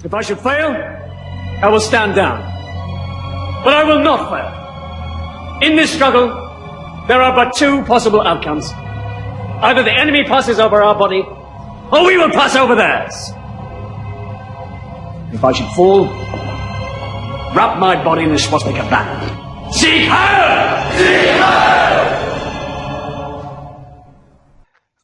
If I should fail, I will stand down. But I will not fail. In this struggle, there are but two possible outcomes. Either the enemy passes over our body, or we will pass over theirs. If I should fall, wrap my body in the swastika banner. Sieg Heil! Sieg Heil!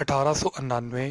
1899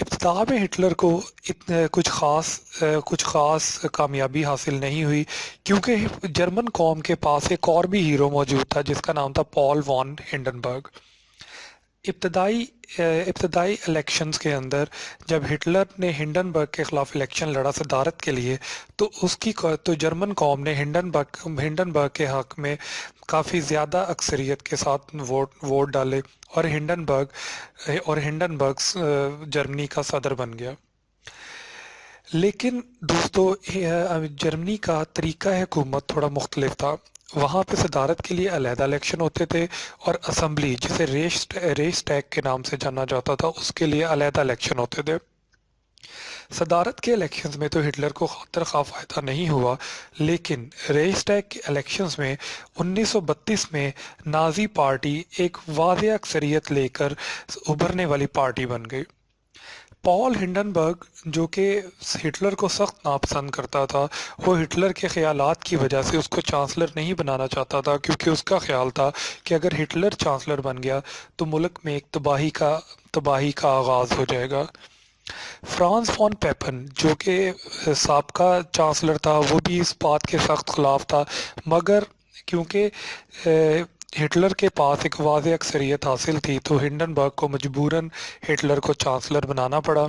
ابتدا میں Hitler کو کچھ خاص کامیابی حاصل نہیں ہوئی، کیونکہ جرمن قوم کے پاس ایک اور بھی ہیرو موجود تھا جس کا نام تھا پال وان ہنڈنبرگ۔ ابتدائی ابتدائی الیکشنز کے اندر جب ہٹلر نے ہنڈنبرگ کے خلاف الیکشن لڑا صدارت کے لیے، تو جرمن قوم نے ہنڈنبرگ کے حق میں کافی زیادہ اکثریت کے ساتھ ووٹ ڈالے، اور ہنڈنبرگ جرمنی کا صدر بن گیا۔ لیکن دوستو، جرمنی کا طریقہ حکومت تھوڑا مختلف تھا۔ وہاں پہ صدارت کے لیے علیحدہ الیکشن ہوتے تھے، اور اسمبلی جسے ریس ٹیگ کے نام سے جانا جاتا تھا اس کے لیے علیحدہ الیکشن ہوتے تھے۔ صدارت کے الیکشنز میں تو ہٹلر کو خاطر خواہ فائدہ نہیں ہوا، لیکن ریس ٹیگ کے الیکشنز میں 1932 میں نازی پارٹی ایک واضح اکثریت لے کر ابھرنے والی پارٹی بن گئی۔ پال ہنڈنبرگ، جو کہ ہٹلر کو سخت ناپسند کرتا تھا، وہ ہٹلر کے خیالات کی وجہ سے اس کو چانسلر نہیں بنانا چاہتا تھا، کیونکہ اس کا خیال تھا کہ اگر ہٹلر چانسلر بن گیا تو ملک میں ایک تباہی کا آغاز ہو جائے گا۔ فرانز فون پیپن، جو کہ سابقہ چانسلر تھا، وہ بھی اس بات کے سخت خلاف تھا، مگر کیونکہ ہٹلر کے پاس ایک واضح اکثریت حاصل تھی تو ہنڈنبرگ کو مجبوراً ہٹلر کو چانسلر بنانا پڑا۔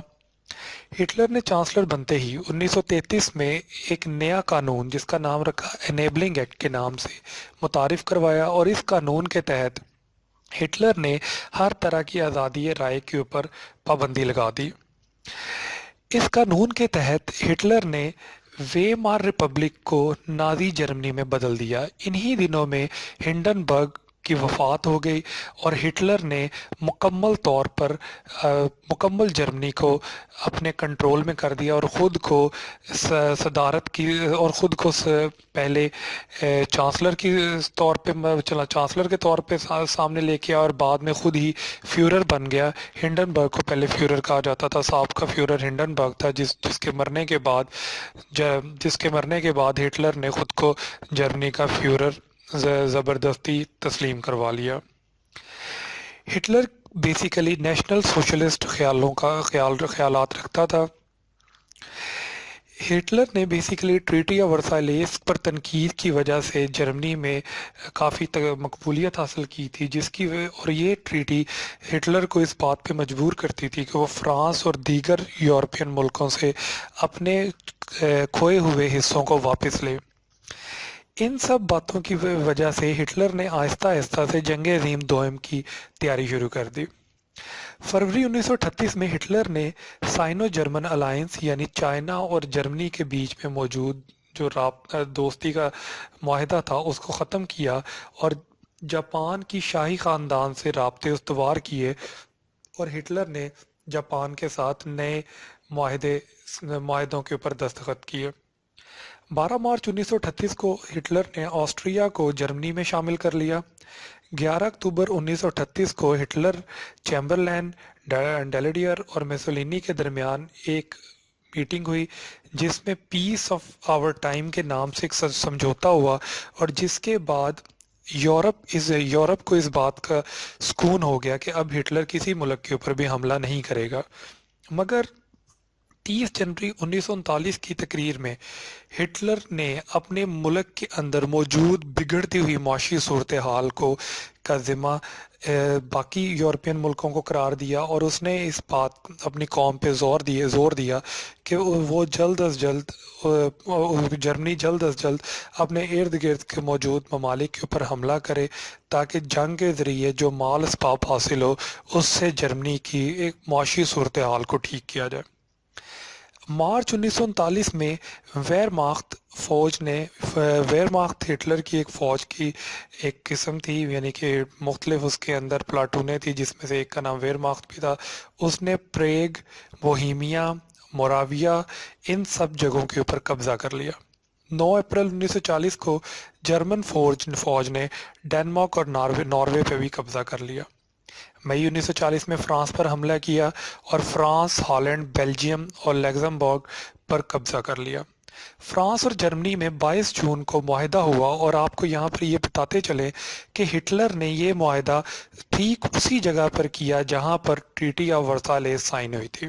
ہٹلر نے چانسلر بنتے ہی 1933 میں ایک نیا قانون جس کا نام رکھا انیبلنگ ایکٹ کے نام سے متعارف کروایا، اور اس قانون کے تحت ہٹلر نے ہر طرح کی آزادی رائے کے اوپر پابندی لگا دی۔ اس قانون کے تحت ہٹلر نے ویمار ریپبلک کو نازی جرمنی میں بدل دیا۔ انہی دنوں میں ہنڈنبرگ کی وفات ہو گئی، اور ہٹلر نے مکمل جرمنی کو اپنے کنٹرول میں کر دیا، اور خود کو صدارت کی اور خود کو پہلے چانسلر کے طور پہ سامنے لے کے آیا، اور بعد میں خود ہی فیورر بن گیا۔ ہنڈنبرگ کو پہلے فیورر کہا جاتا تھا، سابقہ فیورر ہنڈنبرگ تھا، جس کے مرنے کے بعد ہٹلر نے خود کو جرمنی کا فیورر زبردستی تسلیم کروا لیا۔ ہٹلر بیسیکلی نیشنل سوشلسٹ خیالات رکھتا تھا۔ ہٹلر نے بیسیکلی ٹریٹی آف ورسائلیز پر تنقید کی وجہ سے جرمنی میں کافی مقبولیت حاصل کی تھی، اور یہ ٹریٹی ہٹلر کو اس بات پہ مجبور کرتی تھی کہ وہ فرانس اور دیگر یورپین ملکوں سے اپنے کھوئے ہوئے حصوں کو واپس لے۔ ان سب باتوں کی وجہ سے ہٹلر نے آہستہ آہستہ سے جنگ عظیم دوئم کی تیاری شروع کر دی۔ فروری 1938 میں ہٹلر نے سائنو جرمن الائنس، یعنی چائنا اور جرمنی کے بیچ میں موجود جو دوستی کا معاہدہ تھا اس کو ختم کیا، اور جاپان کی شاہی خاندان سے رابطے استوار کیے، اور ہٹلر نے جاپان کے ساتھ نئے معاہدوں کے اوپر دستخط کیے۔ 12 مارچ 1938 کو ہٹلر نے آسٹریا کو جرمنی میں شامل کر لیا۔ 11 اکتوبر 1938 کو ہٹلر، چیمبرلین، ڈیلیڈیر اور میسولینی کے درمیان ایک میٹنگ ہوئی، جس میں پیس آف آور ٹائم کے نام سے ایک سمجھوتا ہوا، اور جس کے بعد یورپ کو اس بات کا سکون ہو گیا کہ اب ہٹلر کسی ملک کے اوپر بھی حملہ نہیں کرے گا۔ مگر 30 جنوری 1939 کی تقریر میں ہٹلر نے اپنے ملک کے اندر موجود بگڑتی ہوئی معاشی صورتحال کا ذمہ باقی یورپین ملکوں کو قرار دیا، اور اس نے اس بات اپنی قوم پہ زور دیا کہ وہ جرمنی جلد از جلد اپنے ارد گرد کے موجود ممالک کے اوپر حملہ کرے، تاکہ جنگ کے ذریعے جو مال اسباب حاصل ہو اس سے جرمنی کی ایک معاشی صورتحال کو ٹھیک کیا جائے۔ مارچ 1939 میں ویرماخت ہٹلر کی ایک فوج کی ایک قسم تھی، یعنی کہ مختلف اس کے اندر پلاٹونیں تھی، جس میں سے ایک کا نام ویرماخت بھی تھا۔ اس نے پریگ، بوہیمیا، موراویا، ان سب جگہوں کے اوپر قبضہ کر لیا۔ 9 اپریل 1940 کو جرمن فوج نے ڈنمارک اور ناروے پہ بھی قبضہ کر لیا۔ مئی 1940 میں فرانس پر حملہ کیا، اور فرانس، ہالینڈ، بیلجیم اور لگزمبرگ پر قبضہ کر لیا۔ فرانس اور جرمنی میں 22 جون کو معاہدہ ہوا، اور آپ کو یہاں پر یہ بتاتے چلیں کہ ہٹلر نے یہ معاہدہ ٹھیک اسی جگہ پر کیا جہاں پر ٹریٹی آف ورسائلیز سائن ہوئی تھی۔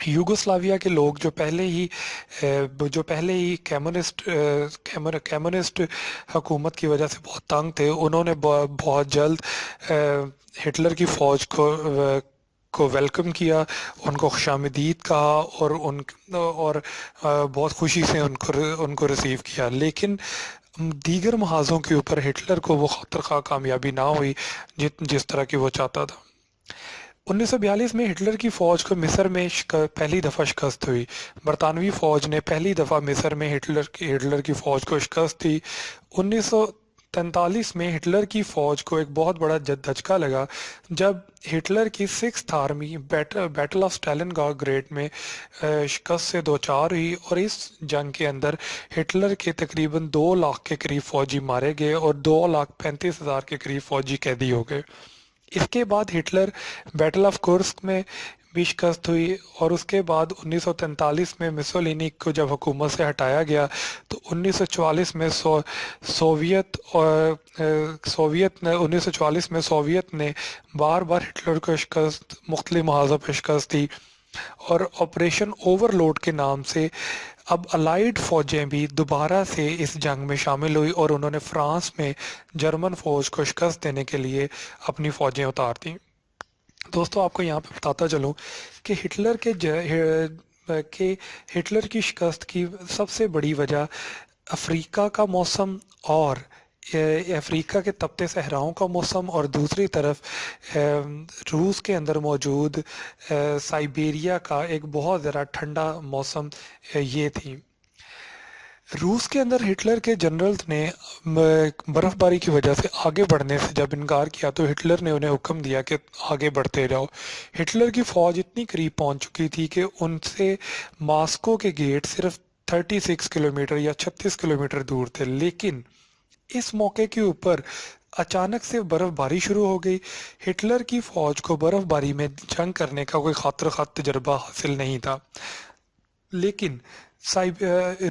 یوگوسلاویا کے لوگ جو پہلے ہی کمیونسٹ حکومت کی وجہ سے بہت تنگ تھے، انہوں نے بہت جلد ہٹلر کی فوج کو ویلکم کیا، ان کو خوش آمدید کہا، اور بہت خوشی سے ان کو ریسیو کیا، لیکن دیگر محاذوں کے اوپر ہٹلر کو وہ خاطر خواہ کامیابی نہ ہوئی جس طرح کی وہ چاہتا تھا۔ 1942 میں ہٹلر کی فوج کو مصر میں پہلی دفعہ شکست ہوئی۔ برطانوی فوج نے پہلی دفعہ مصر میں ہٹلر کی فوج کو شکست دی۔ 1943 میں ہٹلر کی فوج کو ایک بہت بڑا دھچکا لگا جب ہٹلر کی 6th army battle of Stalingrad میں شکست سے دوچار ہوئی، اور اس جنگ کے اندر ہٹلر کے تقریباً 2 لاکھ کے قریب فوجی مارے گئے اور 2,35,000 کے قریب فوجی قیدی ہو گئے۔ اس کے بعد ہٹلر بیٹل آف کورسک میں بھی شکست ہوئی، اور اس کے بعد 1943 میں مسولینی کو جب حکومت سے ہٹایا گیا تو 1944 میں سوویت نے بار بار ہٹلر کو مختلف محاذوں پہ شکست دی، اور آپریشن اوور لوڈ کے نام سے اب الائیڈ فوجیں بھی دوبارہ سے اس جنگ میں شامل ہوئی، اور انہوں نے فرانس میں جرمن فوج کو شکست دینے کے لیے اپنی فوجیں اتار دیں۔ دوستو، آپ کو یہاں پہ بتاتا چلوں کہ ہٹلر کی شکست کی سب سے بڑی وجہ افریقہ کا موسم، اور افریقہ کے تپتے صحراؤں کا موسم، اور دوسری طرف روس کے اندر موجود سائبیریا کا ایک بہت ذرا ٹھنڈا موسم یہ تھی۔ روس کے اندر ہٹلر کے جنرلز نے برف باری کی وجہ سے آگے بڑھنے سے جب انکار کیا تو ہٹلر نے انہیں حکم دیا کہ آگے بڑھتے جاؤ۔ ہٹلر کی فوج اتنی قریب پہنچ چکی تھی کہ ان سے ماسکو کے گیٹ صرف 36 کلومیٹر یا 36 کلومیٹر دور تھے، لیکن اس موقع کے اوپر اچانک سے برف باری شروع ہو گئی۔ ہٹلر کی فوج کو برف باری میں جنگ کرنے کا کوئی خاطر خواہ تجربہ حاصل نہیں تھا، لیکن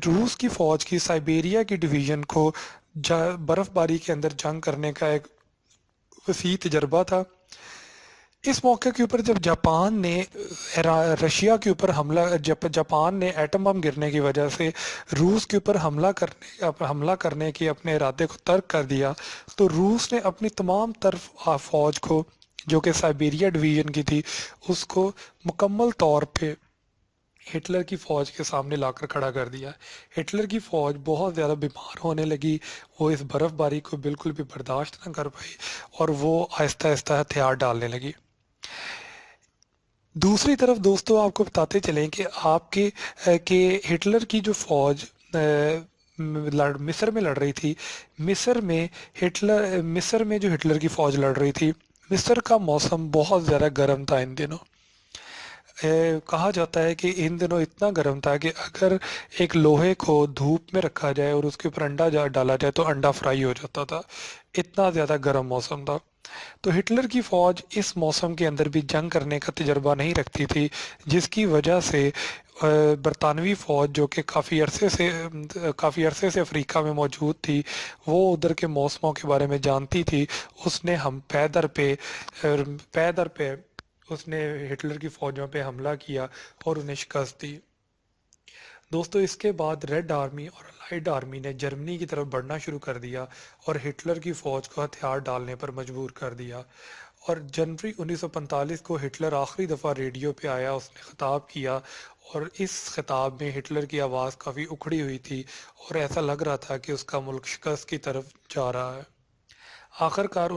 روس کی فوج کی سائبیریا کی ڈویژن کو برف باری کے اندر جنگ کرنے کا ایک وسیع تجربہ تھا۔ اس موقع کے اوپر جب جاپان نے رشیا کے اوپر جاپان نے ایٹم بم گرنے کی وجہ سے روس کے اوپر حملہ کرنے کے اپنے ارادے کو ترک کر دیا، تو روس نے اپنی تمام طرف فوج کو، جو کہ سائبیریا ڈویژن کی تھی، اس کو مکمل طور پہ ہٹلر کی فوج کے سامنے لا کر کھڑا کر دیا۔ ہٹلر کی فوج بہت زیادہ بیمار ہونے لگی، وہ اس برف باری کو بالکل بھی برداشت نہ کر پائی، اور وہ آہستہ آہستہ ہتھیار ڈالنے لگی۔ دوسری طرف دوستو، آپ کو بتاتے چلیں کہ ہٹلر کی جو فوج مصر میں لڑ رہی تھی، مصر میں جو ہٹلر کی فوج لڑ رہی تھی، مصر کا موسم بہت زیادہ گرم تھا ان دنوں۔ کہا جاتا ہے کہ ان دنوں اتنا گرم تھا کہ اگر ایک لوہے کو دھوپ میں رکھا جائے اور اس کے اوپر انڈا ڈالا جائے تو انڈا فرائی ہو جاتا تھا، اتنا زیادہ گرم موسم تھا۔ تو ہٹلر کی فوج اس موسم کے اندر بھی جنگ کرنے کا تجربہ نہیں رکھتی تھی، جس کی وجہ سے برطانوی فوج، جو کہ کافی عرصے سے افریقہ میں موجود تھی، وہ ادھر کے موسموں کے بارے میں جانتی تھی، اس نے پے در پہ اس نے ہٹلر کی فوجوں پہ حملہ کیا اور انہیں شکست دی۔ دوستو، اس کے بعد ریڈ آرمی اور الائیڈ آرمی نے جرمنی کی طرف بڑھنا شروع کر دیا اور ہٹلر کی فوج کو ہتھیار ڈالنے پر مجبور کر دیا، اور جنوری 1945 کو ہٹلر آخری دفعہ ریڈیو پہ آیا، اس نے خطاب کیا، اور اس خطاب میں ہٹلر کی آواز کافی اکھڑی ہوئی تھی اور ایسا لگ رہا تھا کہ اس کا ملک شکست کی طرف جا رہا ہے۔ آخر کار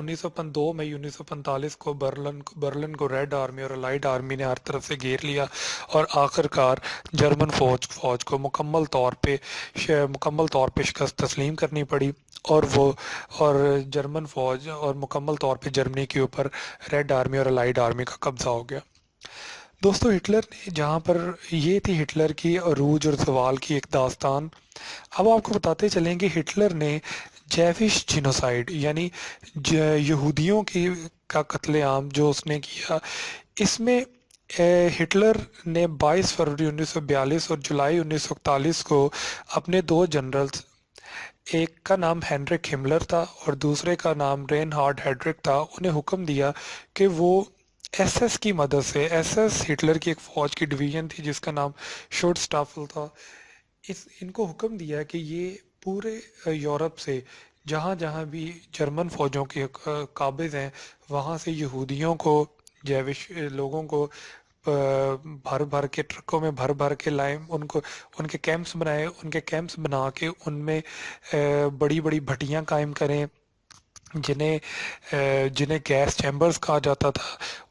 2 مئی 1945 کو برلن کو ریڈ آرمی اور الائیڈ آرمی نے ہر طرف سے گھیر لیا، اور آخر کار جرمن فوج کو مکمل طور پہ شکست تسلیم کرنی پڑی، اور جرمن فوج اور مکمل طور پہ جرمنی کے اوپر ریڈ آرمی اور الائیڈ آرمی کا قبضہ ہو گیا۔ دوستو، ہٹلر نے جہاں پر یہ تھی ہٹلر کی عروج اور زوال کی ایک داستان۔ اب آپ کو بتاتے چلیں کہ ہٹلر نے جیوش جینوسائیڈ، یعنی یہودیوں کا قتل عام جو اس نے کیا، اس میں ہٹلر نے 22 فروری 1942 اور جولائی 1941 کو اپنے 2 جنرلز، ایک کا نام ہینرک ہملر تھا اور دوسرے کا نام رین ہارڈ ہیڈرک تھا، انہیں حکم دیا کہ وہ ایس ایس کی مدد سے، ایس ایس ہٹلر کی ایک فوج کی ڈویژن تھی جس کا نام شوٹ سٹافل تھا، ان کو حکم دیا کہ یہ پورے یورپ سے جہاں جہاں بھی جرمن فوجوں کے قابض ہیں وہاں سے یہودیوں کو، جیوش لوگوں کو بھر بھر کے ٹرکوں میں بھر بھر کے لائیں، ان کو ان کے کیمپس بنائے، ان کے کیمپس بنا کے ان میں بڑی بڑی بھٹیاں قائم کریں جنہیں گیس چیمبرز کہا جاتا تھا،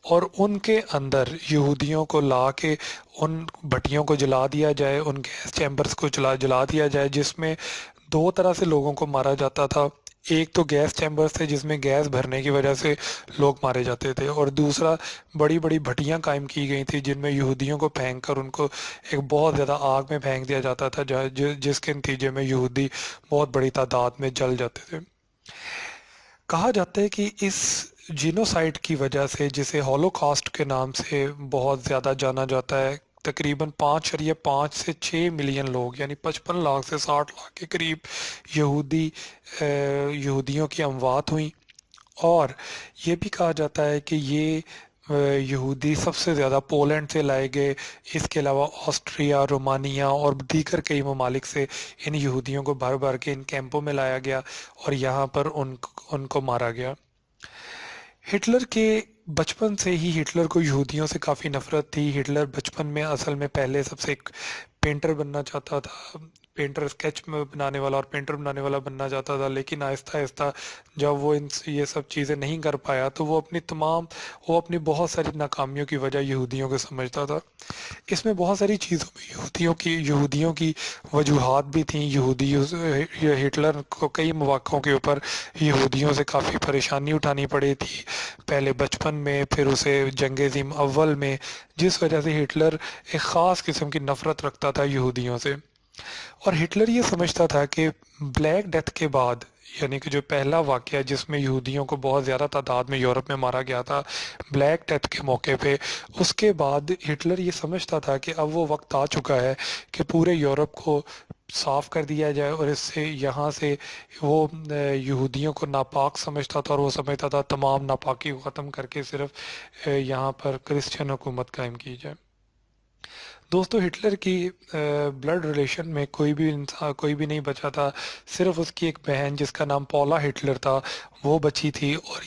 اور ان کے اندر یہودیوں کو لا کے ان بھٹیوں کو جلا دیا جائے، ان گیس چیمبرز کو جلا دیا جائے، جس میں دو طرح سے لوگوں کو مارا جاتا تھا۔ ایک تو گیس چیمبرز تھے جس میں گیس بھرنے کی وجہ سے لوگ مارے جاتے تھے، اور دوسرا بڑی بڑی بھٹیاں قائم کی گئی تھی جن میں یہودیوں کو پھینک کر ان کو ایک بہت زیادہ آگ میں پھینک دیا جاتا تھا، جس کے نتیجے میں یہودی بہت بڑی تعداد میں جل جاتے تھے۔ کہا جاتا ہے کہ اس جینوسائیڈ کی وجہ سے، جسے ہولو کاسٹ کے نام سے بہت زیادہ جانا جاتا ہے، تقریباً 5.5 سے 6 ملین لوگ، یعنی 55 لاکھ سے 60 لاکھ کے قریب یہودیوں کی اموات ہوئیں، اور یہ بھی کہا جاتا ہے کہ یہ یہودی سب سے زیادہ پولینڈ سے لائے گئے، اس کے علاوہ آسٹریا، رومانیہ اور دیگر کئی ممالک سے ان یہودیوں کو بھر بھر کے ان کیمپوں میں لایا گیا اور یہاں پر ان کو مارا گیا۔ ہٹلر کے بچپن سے ہی ہٹلر کو یہودیوں سے کافی نفرت تھی۔ ہٹلر بچپن میں اصل میں پہلے سب سے ایک پینٹر بننا چاہتا تھا، پینٹر اسکیچ بنانے والا اور پینٹر بنانے والا بننا چاہتا تھا، لیکن آہستہ آہستہ جب وہ یہ سب چیزیں نہیں کر پایا تو وہ اپنی بہت ساری ناکامیوں کی وجہ یہودیوں کو سمجھتا تھا۔ اس میں بہت ساری چیزوں میں یہودیوں کی وجوہات بھی تھیں۔ ہٹلر کو کئی مواقعوں کے اوپر یہودیوں سے کافی پریشانی اٹھانی پڑی تھی، پہلے بچپن میں، پھر اسے جنگ عظیم اول میں، جس وجہ سے ہٹلر ایک خاص قسم کی نفرت رکھتا تھا یہودیوں سے۔ اور ہٹلر یہ سمجھتا تھا کہ بلیک ڈیتھ کے بعد، یعنی کہ جو پہلا واقعہ جس میں یہودیوں کو بہت زیادہ تعداد میں یورپ میں مارا گیا تھا بلیک ڈیتھ کے موقع پہ، اس کے بعد ہٹلر یہ سمجھتا تھا کہ اب وہ وقت آ چکا ہے کہ پورے یورپ کو صاف کر دیا جائے، اور اس سے یہاں سے وہ یہودیوں کو ناپاک سمجھتا تھا، اور وہ سمجھتا تھا تمام ناپاکی کو ختم کر کے صرف یہاں پر کرسچن حکومت قائم کی جائے۔ دوستو، ہٹلر کی بلڈ ریلیشن میں کوئی بھی نہیں بچا تھا، صرف اس کی ایک بہن جس کا نام پولا ہٹلر تھا وہ بچی تھی، اور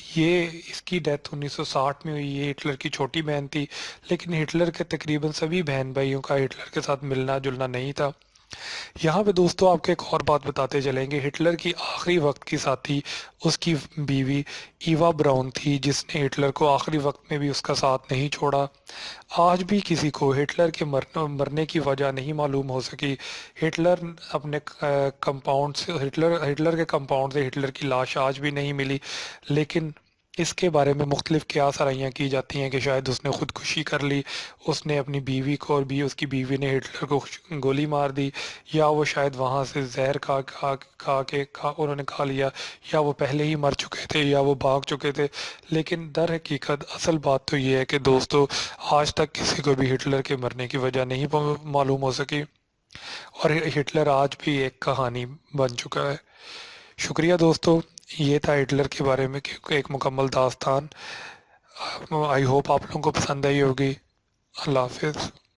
اس کی ڈیتھ 1960 میں ہوئی۔ یہ ہٹلر کی چھوٹی بہن تھی، لیکن ہٹلر کے تقریباً سبھی بہن بھائیوں کا ہٹلر کے ساتھ ملنا جلنا نہیں تھا۔ یہاں پہ دوستو آپ کو ایک اور بات بتاتے چلیں گے، ہٹلر کی آخری وقت کی ساتھی اس کی بیوی ایوا براؤن تھی، جس نے ہٹلر کو آخری وقت میں بھی اس کا ساتھ نہیں چھوڑا۔ آج بھی کسی کو ہٹلر کے مرنے کی وجہ نہیں معلوم ہو سکی۔ ہٹلر اپنے کمپاؤنڈ سے ہٹلر کے کمپاؤنڈ سے ہٹلر کی لاش آج بھی نہیں ملی، لیکن اس کے بارے میں مختلف قیاس آرائیاں کی جاتی ہیں کہ شاید اس نے خودکشی کر لی، اس نے اپنی بیوی کو، اور اس کی بیوی نے ہٹلر کو گولی مار دی، یا وہ شاید وہاں سے زہر انہوں نے کھا لیا، یا وہ پہلے ہی مر چکے تھے، یا وہ بھاگ چکے تھے۔ لیکن در حقیقت اصل بات تو یہ ہے کہ دوستو، آج تک کسی کو بھی ہٹلر کے مرنے کی وجہ نہیں معلوم ہو سکی، اور ہٹلر آج بھی ایک کہانی بن چکا ہے۔ شکریہ دوستو، یہ تھا ہٹلر کے بارے میں ایک مکمل داستان۔ آئی ہوپ آپ لوگوں کو پسند آئی ہوگی۔ اللہ حافظ۔